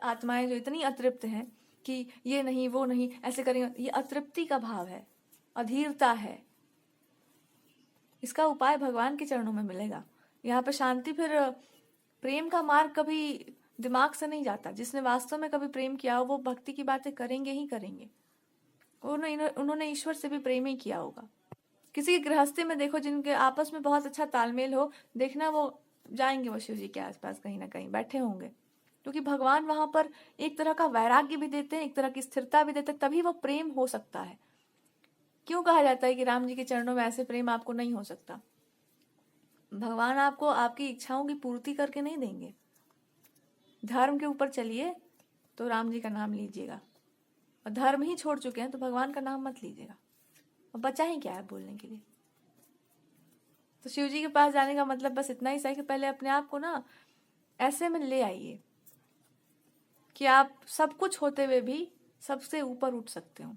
आत्माएं जो इतनी अतृप्त हैं कि ये नहीं वो नहीं ऐसे करेंगे, ये अतृप्ति का भाव है, अधीरता है। इसका उपाय भगवान के चरणों में मिलेगा। यहाँ पे शांति, फिर प्रेम का मार्ग कभी दिमाग से नहीं जाता। जिसने वास्तव में कभी प्रेम किया हो वो भक्ति की बातें करेंगे ही करेंगे। उन्होंने ईश्वर से भी प्रेम ही किया होगा। किसी की गृहस्थी में देखो, जिनके आपस में बहुत अच्छा तालमेल हो, देखना वो जाएंगे, वो शिव जी के आसपास कहीं ना कहीं बैठे होंगे, क्योंकि भगवान वहां पर एक तरह का वैराग्य भी देते हैं, एक तरह की स्थिरता भी देते हैं, तभी वो प्रेम हो सकता है। क्यों कहा जाता है कि राम जी के चरणों में ऐसे प्रेम आपको नहीं हो सकता? भगवान आपको आपकी इच्छाओं की पूर्ति करके नहीं देंगे। धर्म के ऊपर चलिए तो राम जी का नाम लीजिएगा, और धर्म ही छोड़ चुके हैं तो भगवान का नाम मत लीजिएगा। और बचा ही क्या है बोलने के लिए? तो शिव जी के पास जाने का मतलब बस इतना ही सही कि पहले अपने आप को ना ऐसे में ले आइए कि आप सब कुछ होते हुए भी सबसे ऊपर उठ सकते हो।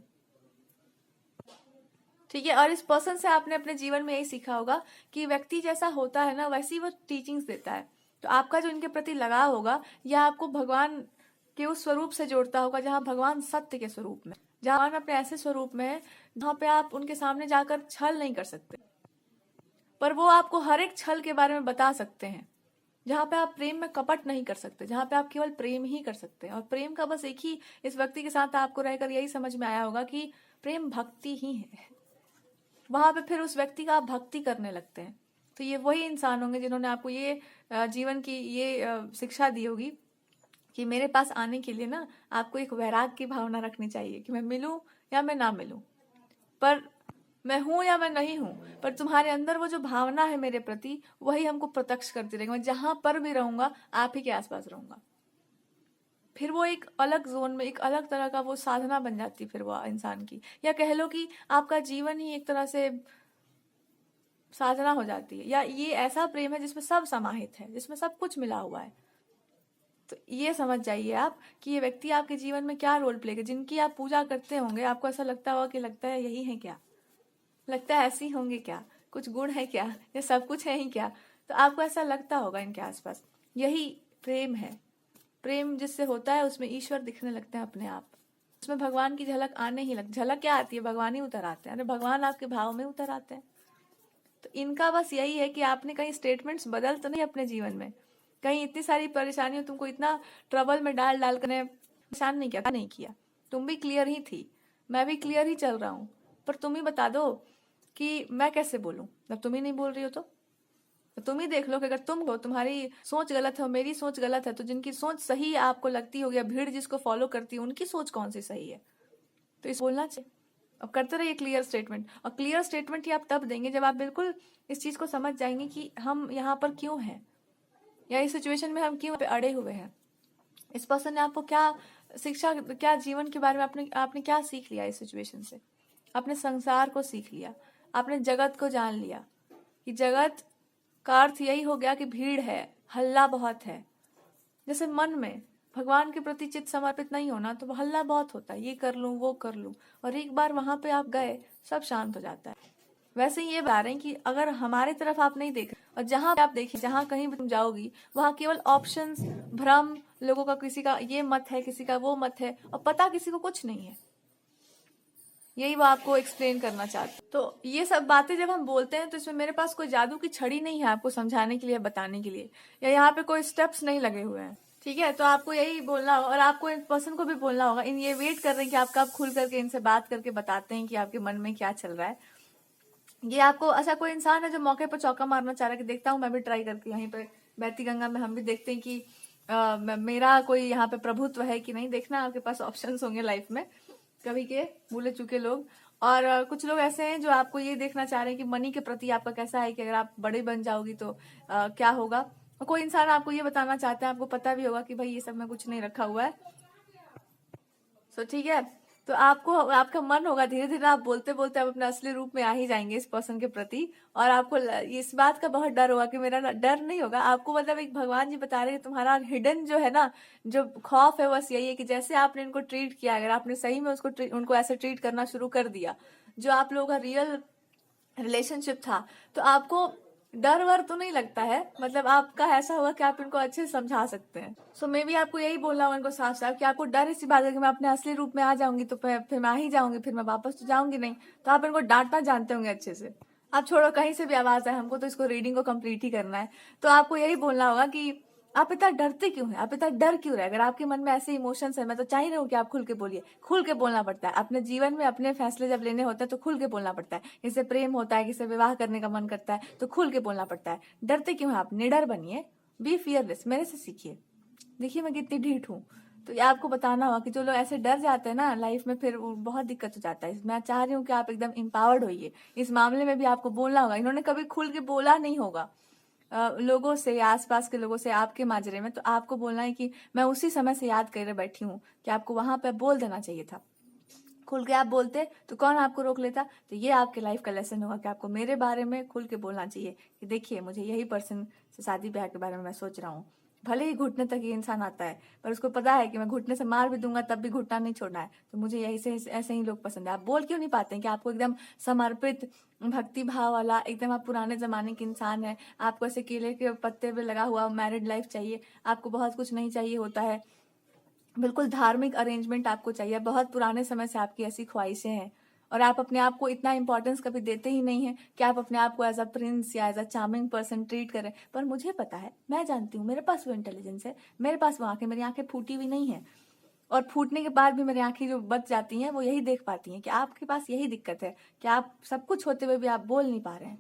ठीक है। और इस पर्सन से आपने अपने जीवन में यही सीखा होगा कि व्यक्ति जैसा होता है ना, वैसी वो टीचिंग्स देता है। तो आपका जो इनके प्रति लगाव होगा, यह आपको भगवान के उस स्वरूप से जोड़ता होगा जहां भगवान सत्य के स्वरूप में, जहां भगवान अपने ऐसे स्वरूप में है जहां पे आप उनके सामने जाकर छल नहीं कर सकते, पर वो आपको हर एक छल के बारे में बता सकते हैं। जहां पे आप प्रेम में कपट नहीं कर सकते, जहां पे आप केवल प्रेम ही कर सकते हैं। और प्रेम का बस एक ही, इस व्यक्ति के साथ आपको रहकर यही समझ में आया होगा कि प्रेम भक्ति ही है। वहां पे फिर उस व्यक्ति का आप भक्ति करने लगते हैं। तो ये वही इंसान होंगे जिन्होंने आपको ये जीवन की ये शिक्षा दी होगी कि मेरे पास आने के लिए ना आपको एक वैराग की भावना रखनी चाहिए कि मैं मिलूं या मैं ना मिलूं, पर मैं हूं या मैं नहीं हूं, पर तुम्हारे अंदर वो जो भावना है मेरे प्रति, वही हमको प्रत्यक्ष करती रहेगी। मैं जहां पर भी रहूंगा आप ही के आसपास रहूंगा। फिर वो एक अलग जोन में, एक अलग तरह का वो साधना बन जाती फिर वो इंसान की, या कह लो कि आपका जीवन ही एक तरह से साधना हो जाती है। या ये ऐसा प्रेम है जिसमें सब समाहित है, जिसमें सब कुछ मिला हुआ है। तो ये समझ जाइए आप कि ये व्यक्ति आपके जीवन में क्या रोल प्ले करेगा। जिनकी आप पूजा करते होंगे, आपको ऐसा लगता होगा कि लगता है यही है क्या, लगता है ऐसी होंगे क्या, कुछ गुण है क्या, या सब कुछ है ही क्या, तो आपको ऐसा लगता होगा इनके आसपास। यही प्रेम है। प्रेम जिससे होता है उसमें ईश्वर दिखने लगते हैं अपने आप, उसमें भगवान की झलक आने ही झलक क्या आती है, भगवान ही उतर आते हैं। अरे भगवान आपके भाव में उतर आते हैं। तो इनका बस यही है कि आपने कहीं स्टेटमेंट्स बदल तो नहीं अपने जीवन में, कहीं इतनी सारी परेशानियों, तुमको इतना ट्रबल में डाल डाल कर परेशान नहीं किया। तुम भी क्लियर ही थी, मैं भी क्लियर ही चल रहा हूँ, पर तुम ही बता दो कि मैं कैसे बोलूं। जब तुम ही नहीं बोल रही हो तो तुम ही देख लो कि अगर तुम हो, तुम्हारी सोच गलत है, मेरी सोच गलत है, तो जिनकी सोच सही आपको लगती होगी, या भीड़ जिसको फॉलो करती है, उनकी सोच कौन सी सही है? तो इस बोलना चाहिए। अब करते रहिए क्लियर स्टेटमेंट। और क्लियर स्टेटमेंट ही आप तब देंगे जब आप बिल्कुल इस चीज को समझ जाएंगे कि हम यहाँ पर क्यों हैं, या इस सिचुएशन में हम क्यों पे अड़े हुए हैं। इस पर्सन ने आपको क्या शिक्षा, क्या जीवन के बारे में आपने क्या सीख लिया इस सिचुएशन से? आपने संसार को सीख लिया, आपने जगत को जान लिया कि जगत का अर्थ यही हो गया कि भीड़ है, हल्ला बहुत है। जैसे मन में भगवान के प्रति चित्त समर्पित नहीं होना तो हल्ला बहुत होता है, ये कर लूं वो कर लूं, और एक बार वहां पे आप गए सब शांत हो जाता है। वैसे ही ये बता रहे हैं कि अगर हमारी तरफ आप नहीं देख रहे, और जहां आप देखिए, जहां कहीं भी तुम जाओगी वहां केवल ऑप्शंस, भ्रम, लोगों का किसी का ये मत है, किसी का वो मत है, और पता किसी को कुछ नहीं है। यही वो आपको एक्सप्लेन करना चाहते। तो ये सब बातें जब हम बोलते हैं तो इसमें मेरे पास कोई जादू की छड़ी नहीं है आपको समझाने के लिए, बताने के लिए, या यहाँ पे कोई स्टेप्स नहीं लगे हुए हैं। ठीक है, तो आपको यही बोलना होगा, और आपको इन पर्सन को भी बोलना होगा। इन ये वेट कर रहे हैं कि आप कब खुल करके इनसे बात करके बताते हैं कि आपके मन में क्या चल रहा है। ये आपको ऐसा कोई इंसान है जो मौके पर चौका मारना चाह रहा है कि देखता हूँ मैं भी ट्राई करके, यहीं पे बहती गंगा में हम भी देखते हैं कि मेरा कोई यहाँ पे प्रभुत्व है कि नहीं। देखना आपके पास ऑप्शंस होंगे लाइफ में, कभी के भूले चुके लोग। और कुछ लोग ऐसे हैं जो आपको ये देखना चाह रहे हैं कि मनी के प्रति आपका कैसा है, कि अगर आप बड़े बन जाओगी तो क्या होगा। और कोई इंसान आपको ये बताना चाहता है, आपको पता भी होगा कि भाई ये सब में कुछ नहीं रखा हुआ है। तो ठीक है, तो आपको, आपका मन होगा, धीरे धीरे आप बोलते बोलते आप अपने असली रूप में आ ही जाएंगे इस पर्सन के प्रति। और आपको इस बात का बहुत डर होगा कि मेरा डर नहीं होगा आपको, मतलब एक भगवान जी बता रहे हैं तुम्हारा हिडन जो है ना, जो खौफ है, बस यही है कि जैसे आपने इनको ट्रीट किया, अगर आपने सही में उनको ऐसे ट्रीट करना शुरू कर दिया, जो आप लोगों का रियल रिलेशनशिप था, तो आपको डर वर तो नहीं लगता है, मतलब आपका ऐसा होगा कि आप इनको अच्छे से समझा सकते हैं। सो मे बी आपको यही बोलना होगा इनको साफ साफ कि आपको डर इसी बात है कि मैं अपने असली रूप में आ जाऊंगी तो फिर मैं आ ही जाऊंगी, फिर मैं वापस तो जाऊंगी नहीं। तो आप इनको डांटना जानते होंगे अच्छे से। आप छोड़ो कहीं से भी आवाज आए, हमको तो इसको रीडिंग को कंप्लीट ही करना है। तो आपको यही बोलना होगा कि आप इतना डरते क्यों हैं, आप इतना डर क्यों रहे। अगर आपके मन में ऐसे इमोशंस है, मैं तो चाह ही रही हूँ कि आप खुल के बोलिए। खुल के बोलना पड़ता है अपने जीवन में, अपने फैसले जब लेने होते हैं तो खुल के बोलना पड़ता है। इससे प्रेम होता है, किसी विवाह करने का मन करता है तो खुल के बोलना पड़ता है। डरते क्यों हैं आप, निडर बनिए, बी फियरलेस, मेरे से सीखिए। देखिए मैं कितनी ढीठ हूँ। तो ये आपको बताना होगा कि जो लोग ऐसे डर जाते हैं ना लाइफ में, फिर बहुत दिक्कत हो जाता है। मैं चाह रही हूँ कि आप एकदम एम्पावर्ड होइए। इस मामले में भी आपको बोलना होगा। इन्होंने कभी खुल के बोला नहीं होगा लोगों से या आसपास के लोगों से आपके माजरे में, तो आपको बोलना है कि मैं उसी समय से याद करे बैठी हूँ कि आपको वहां पे बोल देना चाहिए था। खुल के आप बोलते तो कौन आपको रोक लेता। तो ये आपके लाइफ का लेसन होगा कि आपको मेरे बारे में खुल के बोलना चाहिए कि देखिए मुझे यही पर्सन से शादी ब्याह के बारे में मैं सोच रहा हूँ। भले ही घुटने तक ये इंसान आता है, पर उसको पता है कि मैं घुटने से मार भी दूंगा तब भी घुटना नहीं छोड़ना है। तो मुझे यही से ऐसे ही लोग पसंद है। आप बोल क्यों नहीं पाते हैं कि आपको एकदम समर्पित, भक्ति भाव वाला, एकदम आप पुराने जमाने के इंसान है। आपको ऐसे केले के पत्ते पे लगा हुआ मैरिड लाइफ चाहिए, आपको बहुत कुछ नहीं चाहिए होता है। बिल्कुल धार्मिक अरेंजमेंट आपको चाहिए। बहुत पुराने समय से आपकी ऐसी ख्वाहिशें हैं और आप अपने आप को इतना इंपॉर्टेंस कभी देते ही नहीं है कि आप अपने आप को एज अ प्रिंस या as a charming person treat करें। पर मुझे पता है, मैं जानती हूँ, मेरे पास वो इंटेलिजेंस है, मेरे पास वो आंखें, मेरी आंखें फूटी हुई नहीं है। और फूटने के बाद भी मेरी आंखें जो बच जाती हैं वो यही देख पाती हैं कि आपके पास यही दिक्कत है कि आप सब कुछ होते हुए भी आप बोल नहीं पा रहे हैं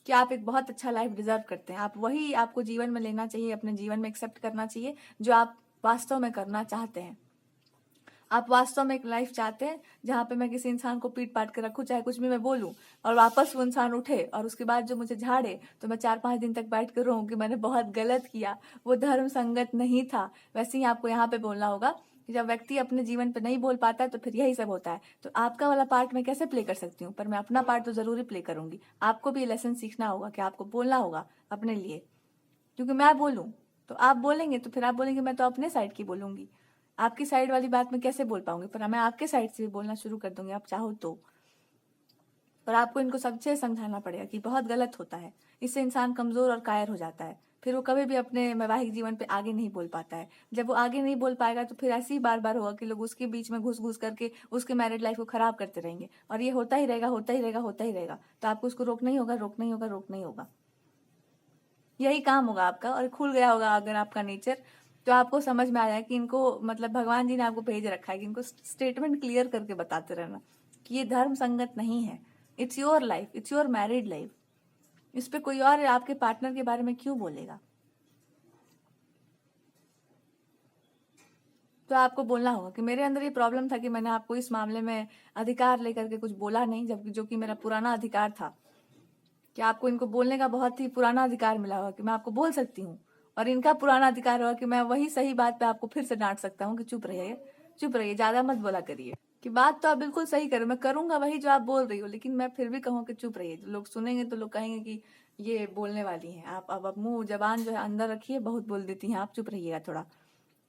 कि आप एक बहुत अच्छा लाइफ डिजर्व करते हैं। आप वही आपको जीवन में लेना चाहिए, अपने जीवन में एक्सेप्ट करना चाहिए जो आप वास्तव में करना चाहते हैं। आप वास्तव में एक लाइफ चाहते हैं जहां पे मैं किसी इंसान को पीट पाट के रखूं, चाहे कुछ भी मैं बोलूं, और वापस वो इंसान उठे और उसके बाद जो मुझे झाड़े तो मैं 4-5 दिन तक बैठ कर रहूं कि मैंने बहुत गलत किया, वो धर्म संगत नहीं था। वैसे ही आपको यहाँ पे बोलना होगा कि जब व्यक्ति अपने जीवन पे नहीं बोल पाता है तो फिर यही सब होता है। तो आपका वाला पार्ट मैं कैसे प्ले कर सकती हूँ, पर मैं अपना पार्ट तो जरूरी प्ले करूंगी। आपको भी लेसन सीखना होगा कि आपको बोलना होगा अपने लिए, क्योंकि मैं बोलूं तो आप बोलेंगे तो फिर आप बोलेंगे मैं तो अपने साइड की बोलूंगी। आपकी साइड वाली बात मैं कैसे बोल पाऊंगी, पर मैं आपके साइड से भी बोलना शुरू कर दूंगी आप चाहो तो। पर आपको इनको सबसे समझाना पड़ेगा कि बहुत गलत होता है। इससे इंसान कमजोर और कायर हो जाता है, फिर वो कभी भी अपने वैवाहिक जीवन पे आगे नहीं बोल पाता है। जब वो आगे नहीं बोल पाएगा तो फिर ऐसे ही बार बार होगा कि लोग उसके बीच में घुस घुस करके उसके मैरिड लाइफ को खराब करते रहेंगे, और ये होता ही रहेगा, होता ही रहेगा, होता ही रहेगा। तो आपको उसको रोकना ही होगा, रोकना ही होगा, रोकना ही होगा। यही काम होगा आपका। और खुल गया होगा अगर आपका नेचर, तो आपको समझ में आ जाए कि इनको, मतलब भगवान जी ने आपको भेज रखा है कि इनको स्टेटमेंट क्लियर करके बताते रहना कि ये धर्म संगत नहीं है। It's your life, it's your married life. इस पे कोई और आपके पार्टनर के बारे में क्यों बोलेगा। तो आपको बोलना होगा कि मेरे अंदर ये प्रॉब्लम था कि मैंने आपको इस मामले में अधिकार लेकर के कुछ बोला नहीं, जबकि जो कि मेरा पुराना अधिकार था। कि आपको इनको बोलने का बहुत ही पुराना अधिकार मिला होगा कि मैं आपको बोल सकती हूँ, और इनका पुराना अधिकार होगा कि मैं वही सही बात पे आपको फिर से डांट सकता हूँ कि चुप रहिए, चुप रहिए, ज्यादा मत बोला करिए। कि बात तो आप बिल्कुल सही करो, मैं करूंगा वही जो आप बोल रही हो, लेकिन मैं फिर भी कहूँ कि चुप रहिए। तो लोग सुनेंगे तो लोग कहेंगे कि ये बोलने वाली हैं। आप अब मुंह जबान जो है अंदर रखिए, बहुत बोल देती हैं आप, चुप रहिएगा, थोड़ा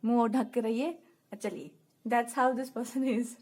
मुंह ढक के रहिए, चलिए। That's how this person is.